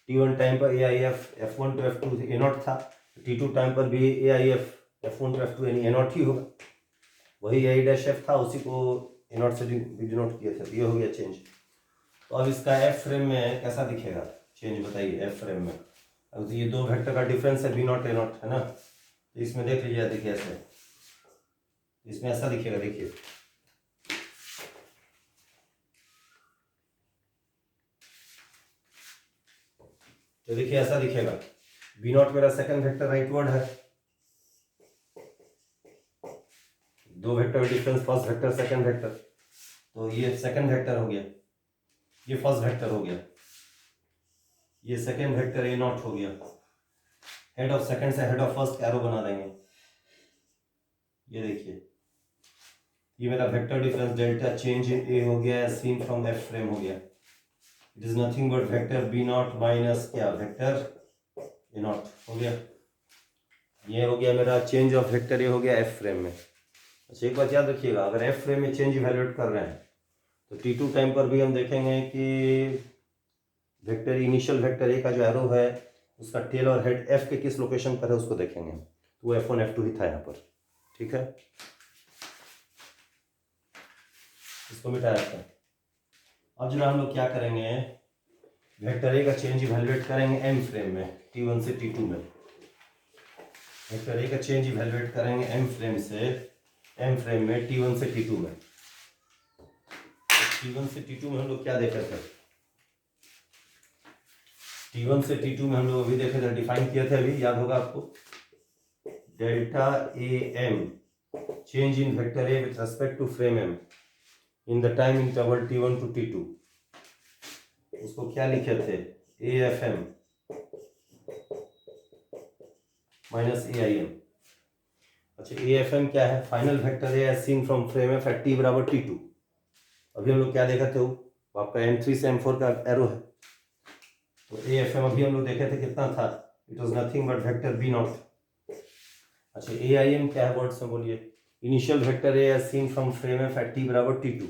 Speaker 1: T1 टाइम पर AIF F1 to F2 A0 था, T2 टाइम पर भी AIF F1 टू F2 यानी A0 ही होगा, वही AI डैश F था, उसी को A0 से डिनोट किए थे, ये हो गया चेंज। तो अब इसका F फ्रेम में कैसा दिखेगा चेंज बताइए। F फ्रेम में अब तो ये दो वेक्टर का डिफरेंस है B0 A0 है ना, तो इसमें देख लीजिए, देखिए ऐसे, इसमें ऐसा दिखेगा, देखिए तो देखिए ऐसा दिखेगा, B0 मेरा सेकंड वेक्टर राइटवर्ड है, दो vector difference, first vector second vector, तो ये सेकंड वेक्टर हो गया, ये फर्स्ट वेक्टर हो गया, ये सेकंड वेक्टर A0 हो गया, हेड ऑफ सेकंड से हेड ऑफ फर्स्ट एरो बना देंगे, ये देखिए ये मेरा vector difference delta change in A हो गया, सीन फ्रॉम F फ्रेम हो गया, it is nothing but vector B0 minus क्या वेक्टर A0 हो गया, ये हो गया मेरा चेंज ऑफ वेक्टर, ये हो गया F फ्रेम में। अच्छा, एक बात याद रखिएगा, अगर F फ्रेम में चेंज इवेल्युएट कर रहे हैं तो T2 टाइम पर भी हम देखेंगे कि वेक्टर इनिशियल वेक्टर A का जो एरो है उसका टेल और हेड F के किस लोकेशन पर है उसको देखेंगे, तो वो F1 F2 ही था यहाँ पर, ठीक है, इसको मिटाया था। अब जो हम लोग क्या करेंगे, वेक्टर A का चेंज इवेल्युएट करेंगे M फ्रेम में T1 से T2 में, वेक्टर A का चेंज इवेल्युएट करेंगे M फ्रेम से M फ्रेम में T1 से T2 में। T1 से T2 में हम लोग क्या देखे थे, T1 से T2 में हम लोग अभी देखे थे, डिफाइन किए थे अभी, याद होगा आपको, delta AM change in vector A with respect to frame M in the time interval T1 to T2, उसको क्या लिखे थे, AFM माइनस AIM। अच्छा, AFM क्या है, फाइनल वेक्टर है seen from frame F at T बराबर T2। अभी हम लोग क्या देखा थे, वो आपका M3 से M4 का एरो है, तो AFM अभी हम लोग देखे थे कितना था, it was nothing but vector B0। अच्छा, AIM क्या है, वर्ड्स में बोलिए, इनिशियल वेक्टर है seen from frame F at T बराबर T2।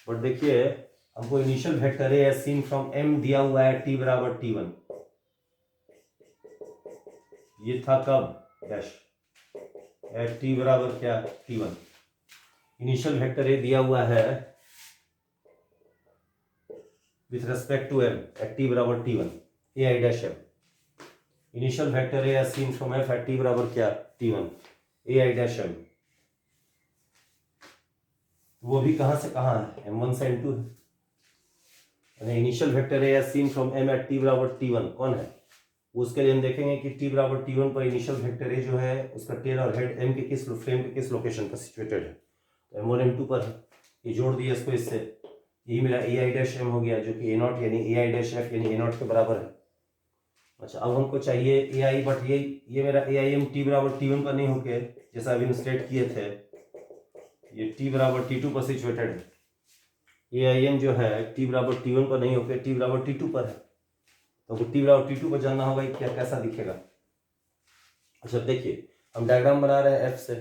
Speaker 1: बट देखिए हमको इनिशियल वेक्टर है सीन फ्रॉम M दिया हुआ है T बराबर T1, ये था कब डैश एट T बराबर क्या T1, इनिशियल वेक्टर ए दिया हुआ है with respect to M at T बराबर T1, AI dash M, initial vector A seen from F at T बराबर क्या T1, AI डैश M, वो भी कहां से कहां है, M1 से M2 है, initial vector A seen from M at T बराबर T1 कौन है, उसके लिए हम देखेंगे कि T बराबर T1 पर इनिशियल वेक्टर ए जो है उसका टेल और हेड M के किस फ्रेम के किस लोकेशन पर सिचुएटेड है, तो M1 M2 पर है, ये जोड़ दिया इसको इससे, यही मेरा AI डैश M हो गया जो कि A0 यानी AI डैश F यानी A0 के बराबर है। अच्छा, अब हमको चाहिए AI, बट ये मेरा AIM T बराबर T1 पर नहीं होके जैसा अभी स्टेट किए थे, ये टी बराबर टी टू पर सिचुएटेड है, ए आई एन जो है टी बराबर टी वन पर नहीं होकर टी बराबर टी टू पर है, तो हमको टी बराबर टी टू पर जानना होगा क्या कैसा दिखेगा। अच्छा देखिए, हम डायग्राम बना रहे हैं एफ से,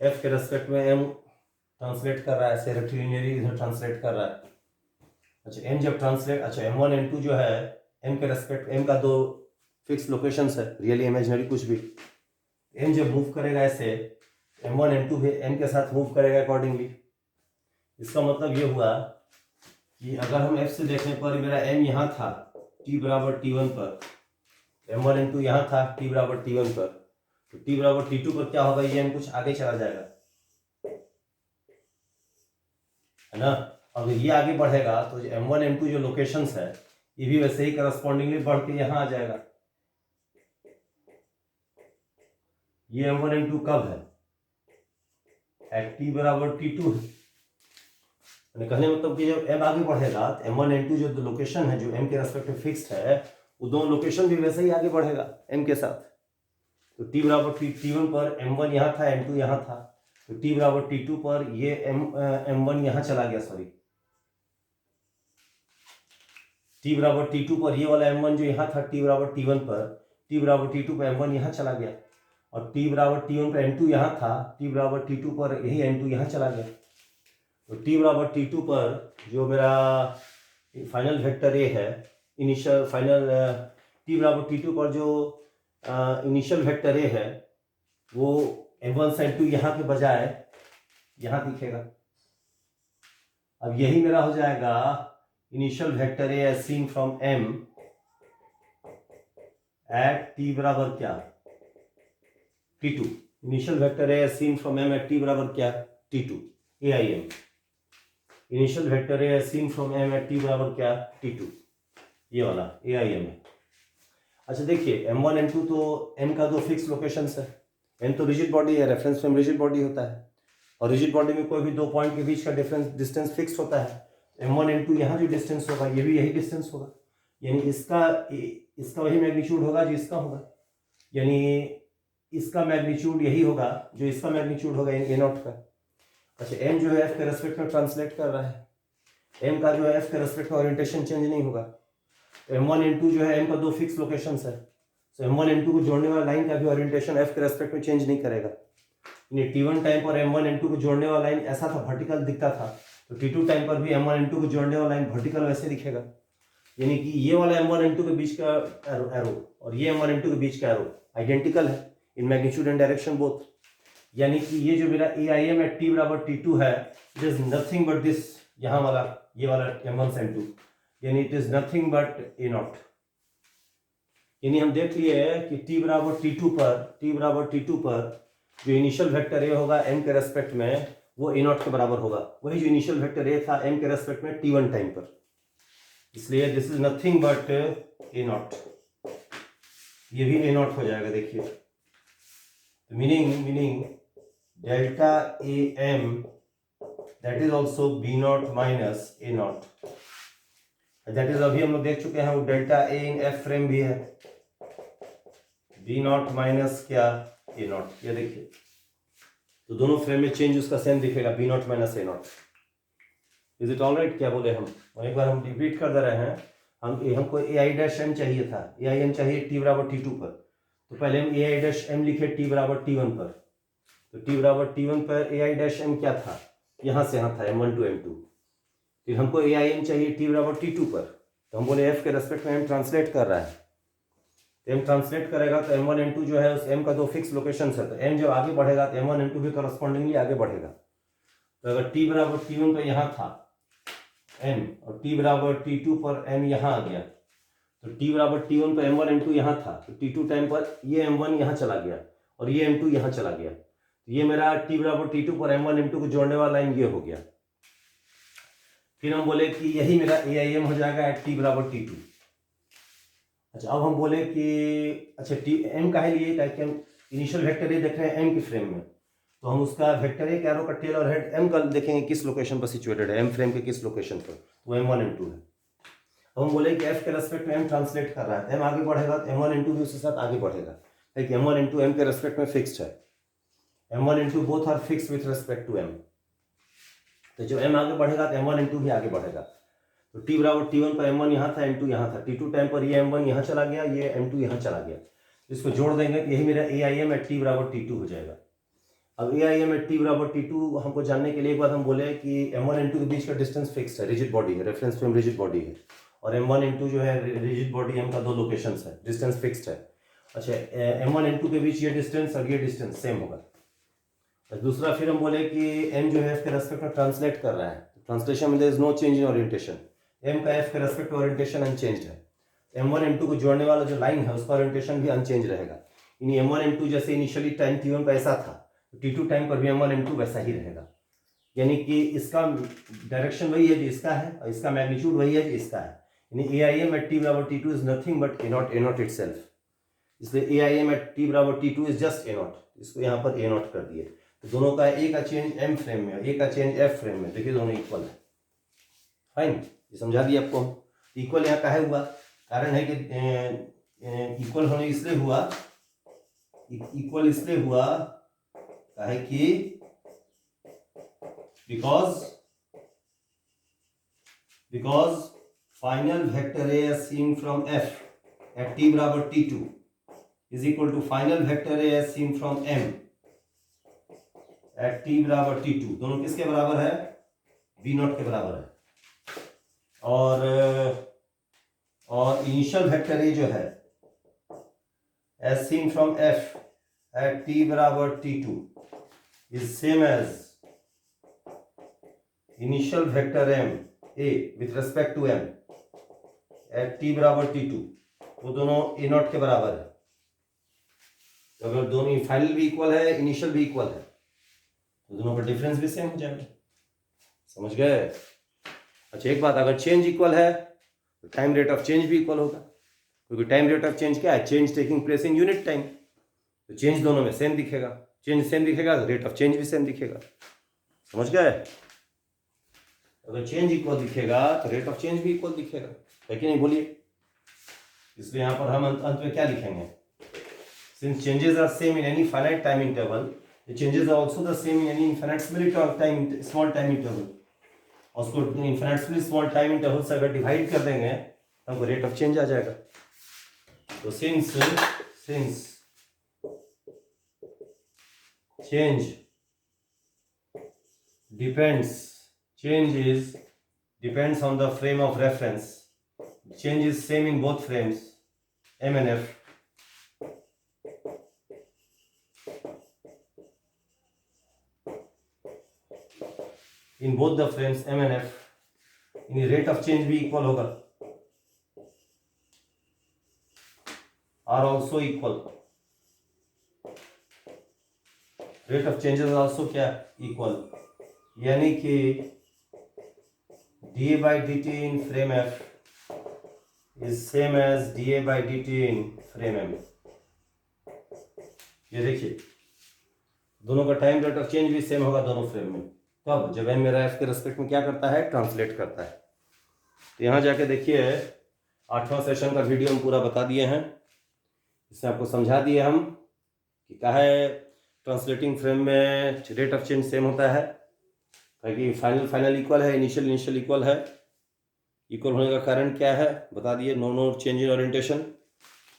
Speaker 1: एफ के रेस्पेक्ट में एम ट्रांसलेट कर रहा है, ऐसे रेक्टिलिनियरली इधर ट्रांसलेट कर रहा है। अच्छा एम जब ट्रांसलेट, अच्छा एम वन एम टू जो है एम के रेस्पेक्ट, एम का दो फिक्स लोकेशंस है, रियली इमेजिनरी कुछ भी, एम जब मूव करेगा ऐसे, एम वन एम टू भी एम के साथ मूव करेगा अकॉर्डिंगली। इसका मतलब ये हुआ कि अगर हम एफ से देखने पर मेरा एम यहाँ था टी बराबर टी वन पर, एम वन एम टू यहाँ था टी बराबर टी वन पर, तो टी बराबर टी टू पर क्या होगा, ये एम कुछ आगे चला जाएगा, है ना। अगर ये आगे बढ़ेगा तो एम वन एम टू जो लोकेशंस है ये भी वैसे ही करस्पॉन्डिंगली बढ़ के यहाँ आ जाएगा। ये एम वन एम टू कब है, एट टी बराबर टी टू है। कहने मतलब कि जब एम आगे बढ़ेगा तो एम वन एम टू जो लोकेशन है जो एम के रेस्पेक्ट में फिक्स्ड है, वो दोनों लोकेशन भी वैसे ही आगे बढ़ेगा एम के साथ। तो टी बराबर टी वन पर एम वन यहाँ था, एम टू यहाँ था, तो टी बराबर टी टू पर ये एम वन यहाँ चला गया, सॉरी टी बराबर टी टू पर ये वाला एम वन जो यहाँ था टी बराबर टी वन पर, टी बराबर टी टू पर एम वन यहाँ चला गया, और टी बराबर टी वन पर एम टू यहाँ था, टी बराबर टी टू पर यही एम टू यहाँ चला गया। तो टी बराबर टी टू पर जो मेरा फाइनल वेक्टर ए है, इनिशियल फाइनल टी बराबर टी टू पर जो इनिशियल वेक्टर ए है वो एम वन से एम टू यहाँ के बजाय यहाँ दिखेगा। अब यही मेरा हो जाएगा initial vector A as seen from M at T बराबर क्या, T two. Initial vector A as seen from M at T बराबर क्या, T two, A I M. Initial vector A seen from M at T बराबर क्या, T to, ये वाला ए I M है। अच्छा देखिए एम वन एम टू तो एम का दो फिक्स लोकेशंस है, एम तो रिजिड बॉडी है, रेफरेंस फ्रेम रिजिड बॉडी होता है, और रिजिड बॉडी में कोई भी दो पॉइंट के बीच का डिस्टेंस फिक्स होता है। एम वन एम टू यहाँ जो डिस्टेंस होगा ये भी यही डिस्टेंस होगा, यानी इसका वही मैग्नीट्यूड होगा जो इसका होगा, यानी इसका मैग्नीट्यूड यही होगा जो इसका मैग्नीट्यूड होगा ए नॉट का। अच्छा एम जो है एफ के रेस्पेक्ट में ट्रांसलेट कर रहा है, एम का जो है एफ के रेस्पेक्ट में ओरिएंटेशन चेंज नहीं होगा। एम वन एम टू जो है एम का दो फिक्स लोकेशंस है, तो एम वन एम टू को जोड़ने वाला लाइन का भी ओरिएंटेशन एफ के रेस्पेक्ट में चेंज नहीं करेगा। यानी टी वन टाइम पर एम वन एम टू को जोड़ने वाला लाइन ऐसा था, वर्टिकल दिखता था, तो टी टू टाइम पर भी एम वन एम टू को जोड़ने वाला लाइन वर्टिकल वैसे दिखेगा। यानी कि ये वाला एम वन एम टू के बीच का एरो और ये एम वन एम टू के बीच का एरो आइडेंटिकल है in magnitude and direction both. यानी कि ये जो मेरा ए आई एम एट टी बराबर टी टू है, it is nothing but this, यहाँ वाला ये वाला एम वन से एम टू, यानी it is nothing but A not. यानी हम देख लिए कि टी बराबर टी टू पर जो इनिशियल वेक्टर ए होगा एम के रेस्पेक्ट में वो ए नॉट के बराबर होगा, वही जो इनिशियल वेक्टर ए था एम के रेस्पेक्ट में टी वन टाइम पर, इसलिए this is nothing but A naught, ये भी ए नॉट हो जाएगा। देखिए meaning delta A M that is also B naught minus A naught, that is अभी हम लोग देख चुके हैं वो delta A in F frame भी है, बी नॉट माइनस क्या, ए नॉट। ये देखिए तो दोनों फ्रेम में चेंज उसका सेम दिखेगा, B naught minus A naught. Is it all right, क्या बोले हम, और एक बार हम रिपीट कर दे रहे हैं, हमको ए आई डैश एम चाहिए था, ए आई एम चाहिए टी बराबर टी टू पर, तो पहले हम ए आई डैश एम लिखे टी बराबर टी वन पर, तो टी बराबर टी वन पर ए आई डैश एम क्या था, यहाँ से यहाँ था M one to M two. फिर हमको ए आई एम चाहिए टी बराबर टी टू पर, तो हम बोले एफ के रेस्पेक्ट में एम ट्रांसलेट कर रहा है, एम ट्रांसलेट करेगा तो एम वन एम टू जो है उस एम का दो फिक्स लोकेशन है, तो एम जब आगे बढ़ेगा तो एम वन एम टू भी करस्पॉन्डिंगली आगे बढ़ेगा। तो अगर टी बराबर टी वन पर यहाँ था एम और टी बराबर टी टू पर एम यहाँ आ गया, तो टी बराबर टी वन पर एम वन एम टू यहाँ था, तो टी टू टाइम पर ये एम वन यहाँ चला गया और ये एम टू यहाँ चला गया, तो ये मेरा टी बराबर टी टू पर एम वन एम टू को जोड़ने वाला लाइन ये हो गया। फिर हम बोले कि यही मेरा ए आई एम हो जाएगा एट टी बराबर टी टू। अच्छा अब हम बोले कि अच्छा टी एम का है लिए ताकि हम इनिशियल वेक्टर ए देख रहे हैं एम की फ्रेम में, तो हम उसका वेक्टर ए एरो का टेल और हेड एम का देखेंगे किस लोकेशन पर सिचुएटेड है, एम फ्रेम के किस लोकेशन पर, तो एम वन एम टू है। तो हम बोले कि एफ के रेस्पेक्ट में एम ट्रांसलेट कर रहा है, एम आगे बढ़ेगा तो एम वन एम टू भी उसके साथ आगे बढ़ेगा, क्योंकि M one M two M के रेस्पेक्ट में फिक्स्ड है। m1 into both are fix with respect to m। तो जब m आगे बढ़ेगा तो m1 इंटू भी आगे बढ़ेगा। तो t बराबर t1 पर m1 यहाँ था, m2 यहाँ था, t2 टाइम पर ये m1 यहाँ चला गया, ये m2 यहाँ चला गया। इसको जोड़ देंगे तो यही मेरा AIM एट t बराबर t2 हो जाएगा। अब AIM एट t बराबर t2 हमको जानने के लिए एक बात हम बोले कि m1 m2 के बीच का डिस्टेंस फिक्स है, रिजिड बॉडी है, रेफरेंस फ्रेम रिजिड बॉडी है, और m1 m2 जो है रिजिड बॉडी m का दो लोकेशंस है, डिस्टेंस फिक्स्ड है। अच्छा, m1 m2 के बीच ये डिस्टेंस और ये डिस्टेंस सेम होगा। दूसरा फिर हम बोले कि m जो है f के रेस्पेक्ट में ट्रांसलेट कर रहा है, ट्रांसलेशन में there is no change in orientation, m का f के रेस्पेक्ट में ओरिएंटेशन अनचेंज्ड है। m1 m2 को जोड़ने वाला जो लाइन है उसका ओरिएंटेशन भी अनचेंज रहेगा। यानी m1 m2 जैसे इनिशियली टाइम t1 पर ऐसा था, तो t2 टाइम पर भी m1 m2 वैसा ही रहेगा। यानी कि इसका डायरेक्शन वही है जो इसका है और इसका मैग्नीट्यूड वही है जो इसका है। यानी AIM एट t बराबर t2 is nothing but a0 itself. इसलिए AIM एट t बराबर t2 इज जस्ट a0। इसको यहाँ पर a0 कर दिए। तो दोनों का ए का चेंज m फ्रेम में, ए का चेंज f फ्रेम में, देखिए दोनों इक्वल है। फाइन, ये समझा दिया आपको। इक्वल यहाँ काहे हुआ? कारण है कि इक्वल होने इसलिए हुआ, इक्वल इसलिए हुआ काहे कि because final vector A as seen from f at t बराबर t2 is equal to final vector A as seen from m at t बराबर t2। दोनों किसके बराबर है? v0 के बराबर है। और इनिशियल वेक्टर ए जो है as seen from f at t बराबर t2 is same as initial vector m a with respect to m at t बराबर t2। वो दोनों a0 के बराबर है। तो अगर दोनों फाइनल भी इक्वल है, इनिशियल भी इक्वल है, तो दोनों का डिफरेंस भी सेम हो जाएगा। समझ गए? अच्छा, एक बात, अगर चेंज इक्वल है तो टाइम रेट ऑफ चेंज भी इक्वल होगा, क्योंकि टाइम रेट ऑफ चेंज क्या है? Change taking place in unit time. तो चेंज दोनों में सेम दिखेगा, चेंज सेम दिखेगा तो रेट ऑफ चेंज भी सेम दिखेगा। समझ गए? अगर चेंज इक्वल दिखेगा तो रेट ऑफ चेंज भी इक्वल दिखेगा, है कि नहीं? बोलिए। इसलिए यहाँ पर हम अंत में क्या लिखेंगे? Since changes are same in any finite time interval, the changes are also the same in any infinitesimally small time interval। और उसको infinitesimally small time interval से अगर डिवाइड कर देंगे तो हमको रेट ऑफ चेंज आ जाएगा। तो since depends on the frame of reference, change is same in both frames m and f, in both the frames m and f, in rate of change भी equal होगा, are also equal, rate of changes also क्या? equal। यानी कि dA by dt in frame f is same as dA by dt in frame m। ये देखिए, दोनों का time rate of change भी सेम होगा दोनों फ्रेम में। कब? जब m मेरा f के रेस्पेक्ट में क्या करता है? ट्रांसलेट करता है। तो यहाँ जाके देखिए, 8वां सेशन का वीडियो हम पूरा बता दिए हैं। इससे आपको समझा दिए हम कि काहे ट्रांसलेटिंग फ्रेम में रेट ऑफ चेंज सेम होता है, ताकि फाइनल इक्वल है, इनिशियल इक्वल है। इक्वल होने का कारण क्या है बता दिए, no change in orientation.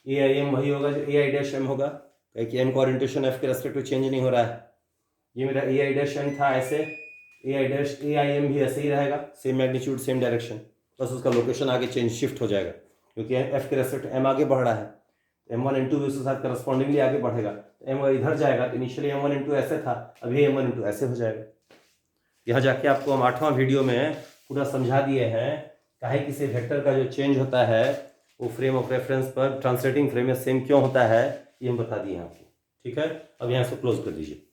Speaker 1: AIM वही होगा जो AI डैश m होगा, क्योंकि m का ओरिएंटेशन f के रेस्पेक्ट में चेंज नहीं हो रहा है। ये मेरा AI डैश m था ऐसे, AIM भी ऐसे ही रहेगा, सेम मैग्नीट्यूड सेम डायरेक्शन, बस उसका लोकेशन आगे चेंज शिफ्ट हो जाएगा, क्योंकि f के रेस्पेक्ट m आगे बढ़ रहा है। m1 m2 भी उसके साथ करस्पॉन्डिंगली आगे बढ़ेगा। तो m इधर जाएगा तो इनिशियली m1 m2 ऐसे था, अभी m1 m2 ऐसे हो जाएगा। यहाँ जाके आपको हम 8वां वीडियो में पूरा समझा दिए हैं काहे किसी वेक्टर का जो चेंज होता है वो फ्रेम ऑफ रेफरेंस पर ट्रांसलेटिंग फ्रेम में सेम क्यों होता है, ये हम बता दिए हैं आपको। ठीक है, अब यहाँ से क्लोज कर दीजिए।